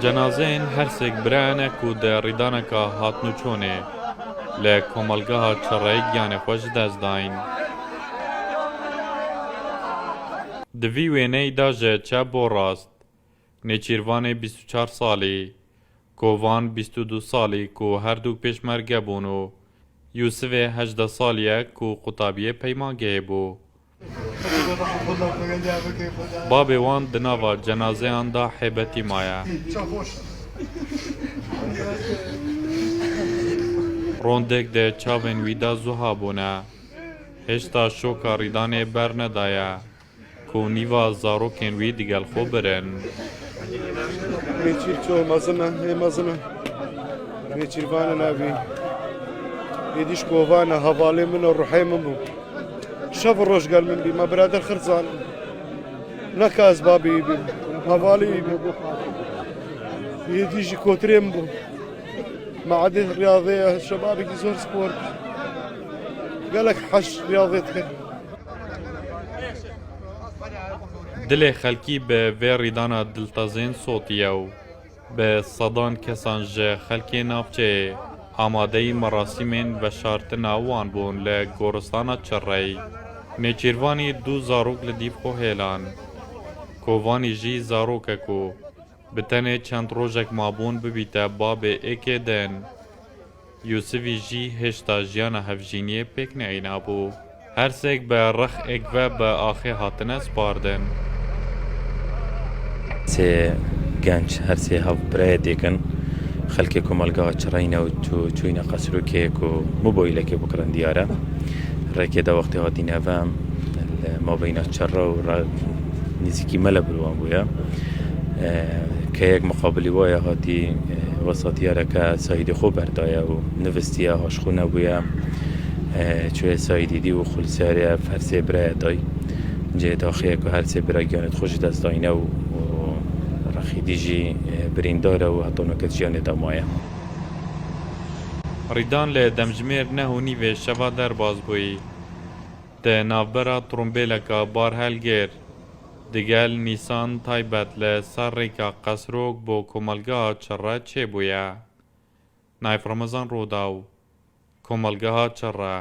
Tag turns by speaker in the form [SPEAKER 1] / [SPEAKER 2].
[SPEAKER 1] جنازین هەرسێک برایەنێک و ڕیدانەکە هاتن و چۆنێ لە کۆمەلگەها چڕەیەک گیانێ خۆش دەستداین. Di vî wêneyê de ji çep bo rast Nêçîrvanê 24 salî, Kovan 22 salî ku herdûk pêşmerge bûn û Yûsifê 18 salî ye ku qutabiyê peymagehê bû. Babê wan di nava cenazeyan da hêbetî maye. Rondek de çavên wî de zuha bûne. Hêşta şoka rîdanê bernedaye ku nîva zarokên wî digel xwe birin.
[SPEAKER 2] Nêçîr ço mezin e, hê mezin e. Nêçîrvanê navî. Êdîş kovan e, hevalê min e ruhê min bû. Şev roj gel min bî, me birader xirzan. Neke ez babî bî, hevalî bî. Êdî jî kotirê min bû. Me edê riyadê ye, şebabekî zor spor. Gelek heş riyadê dikir.
[SPEAKER 1] Dilê xelkî bi vê rîdana diltezên sotiye û bi sedan kesan ji xelkê navçeyê amadeyî merasîmên veşartina wan bûn li goristana Çirreyê. Nêçîrvanî du zarok li dîv xwe hêlan. Kovanî jî zarokek û bi tenê çend rojek mabûn bibîte babê êkê din. Yûsifî jî hêşta jiyana hevjîniyê pêk neînabû. Hersek bi rexek ve bi axê hatine spardin.
[SPEAKER 3] سێ گەنج هەر سێ هەڵبرایە دێکن خەلکێک کۆمەلگاوە چڕینە و چوینە قەسرۆکێک و مۆبایلەکێ بکڕن دیارە ڕێکێدا وەختی هاتینەڤە مابینە چڕە و نزیکی مەلە بروان بووە کە یەک مقابلی وایە هاتی وەساتیارەکە سایدی خۆ بەردایە و نوستیە هاشخۆ نەبووە چوێ سایدیدی و خولسارە هەرسێ برایە دای جێ داخەیەک و هەرسێ برا گیانێت خۆش دەستداینە و ڕەخیدیژی بریندارە و هەتۆنەکە ژیانێدا مایە.
[SPEAKER 1] Rîdan li demjimêr neh û nîvê şeva derbas bûyî. Di navbera trombêleka barhelgêr digel Nîsan taybet li ser rêka qesrok bo Komelgeha Çirre çêbûye. Nayf Remezan Rodaw, Komelgeha Çirre.